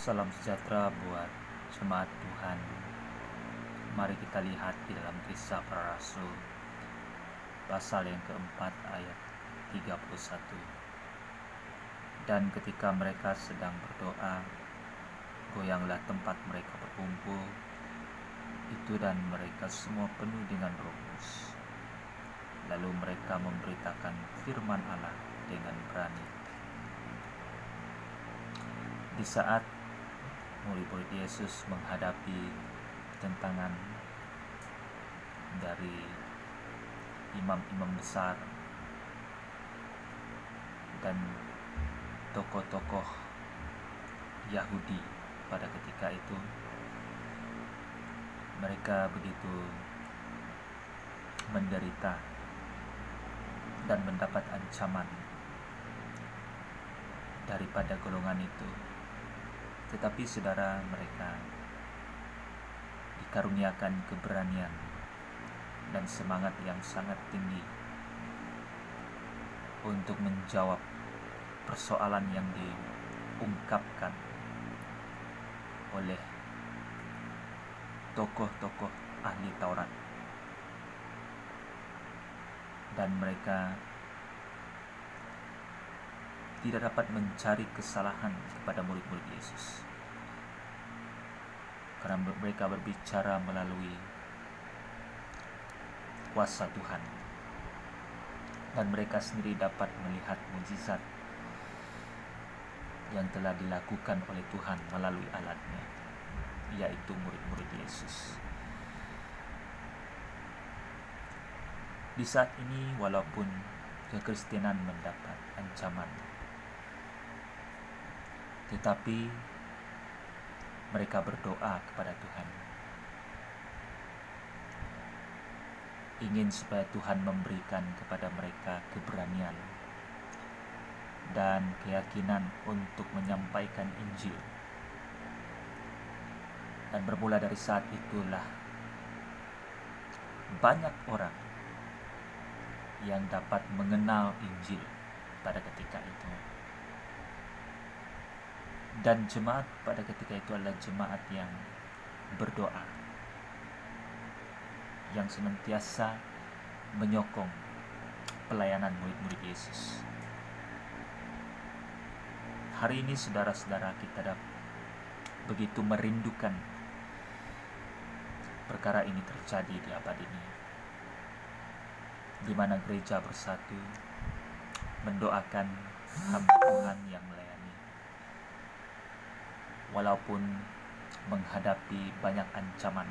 Salam sejahtera buat jemaat Tuhan. Mari kita lihat di dalam Kisah Para Rasul pasal yang keempat ayat 31. Dan ketika mereka sedang berdoa, goyanglah tempat mereka berkumpul itu, dan mereka semua penuh dengan Roh Kudus. Lalu mereka memberitakan firman Allah dengan berani. Di saat murid-murid Yesus menghadapi tentangan dari imam-imam besar dan tokoh-tokoh Yahudi pada ketika itu, mereka begitu menderita dan mendapat ancaman daripada golongan itu. Tetapi saudara, mereka dikaruniakan keberanian dan semangat yang sangat tinggi untuk menjawab persoalan yang diungkapkan oleh tokoh-tokoh ahli Taurat. Dan mereka tidak dapat mencari kesalahan kepada murid-murid Yesus, karena mereka berbicara melalui kuasa Tuhan, dan mereka sendiri dapat melihat mukjizat yang telah dilakukan oleh Tuhan melalui alatnya, yaitu murid-murid Yesus. Di saat ini, walaupun kekristenan mendapat ancaman, tetapi mereka berdoa kepada Tuhan, ingin supaya Tuhan memberikan kepada mereka keberanian dan keyakinan untuk menyampaikan Injil. Dan bermula dari saat itulah banyak orang yang dapat mengenal Injil pada ketika itu. Dan jemaat pada ketika itu adalah jemaat yang berdoa, yang senantiasa menyokong pelayanan murid-murid Yesus. Hari ini saudara-saudara, kita begitu merindukan perkara ini terjadi di abad ini, di mana gereja bersatu mendoakan hamba Tuhan yang melayani, walaupun menghadapi banyak ancaman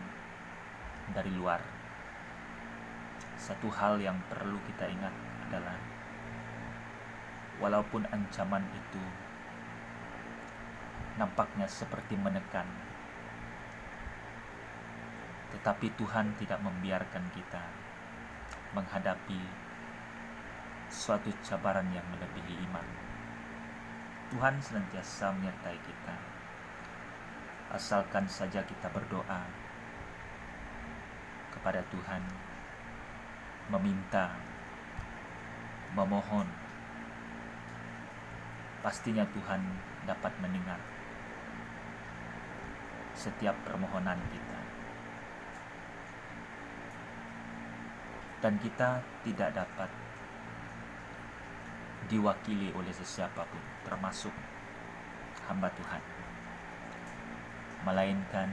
dari luar. Satu hal yang perlu kita ingat adalah, walaupun ancaman itu nampaknya seperti menekan, tetapi Tuhan tidak membiarkan kita menghadapi suatu cabaran yang melebihi iman. Tuhan senantiasa menyertai kita, asalkan saja kita berdoa kepada Tuhan, meminta, memohon. Pastinya Tuhan dapat mendengar setiap permohonan kita, dan kita tidak dapat diwakili oleh sesiapapun, termasuk hamba Tuhan, melainkan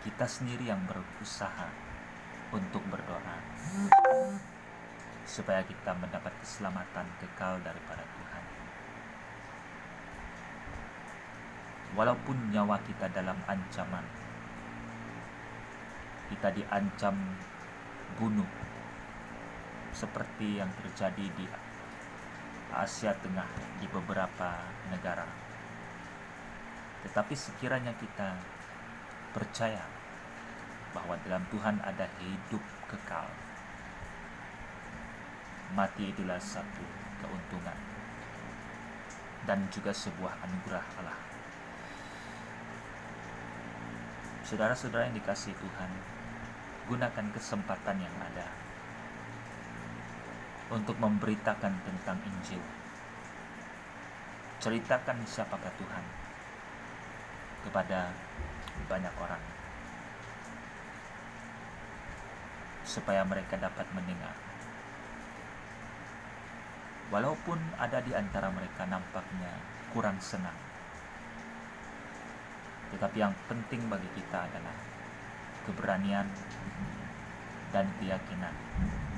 kita sendiri yang berusaha untuk berdoa supaya kita mendapat keselamatan kekal daripada Tuhan. Walaupun nyawa kita dalam ancaman, kita diancam bunuh seperti yang terjadi di Asia Tengah, di beberapa negara. Tetapi sekiranya kita percaya bahwa dalam Tuhan ada hidup kekal, mati itulah satu keuntungan dan juga sebuah anugerah Allah. Saudara-saudara yang dikasihi Tuhan, gunakan kesempatan yang ada untuk memberitakan tentang Injil. Ceritakan siapakah Tuhan. kepada banyak orang, supaya mereka dapat mendengar. Walaupun ada di antara mereka nampaknya kurang senang, tetapi yang penting bagi kita adalah keberanian dan keyakinan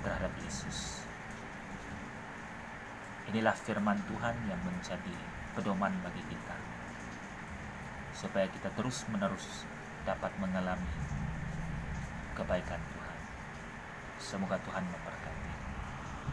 terhadap Yesus. Inilah firman Tuhan yang menjadi pedoman bagi kita, supaya kita terus-menerus dapat mengalami kebaikan Tuhan. Semoga Tuhan memberkati.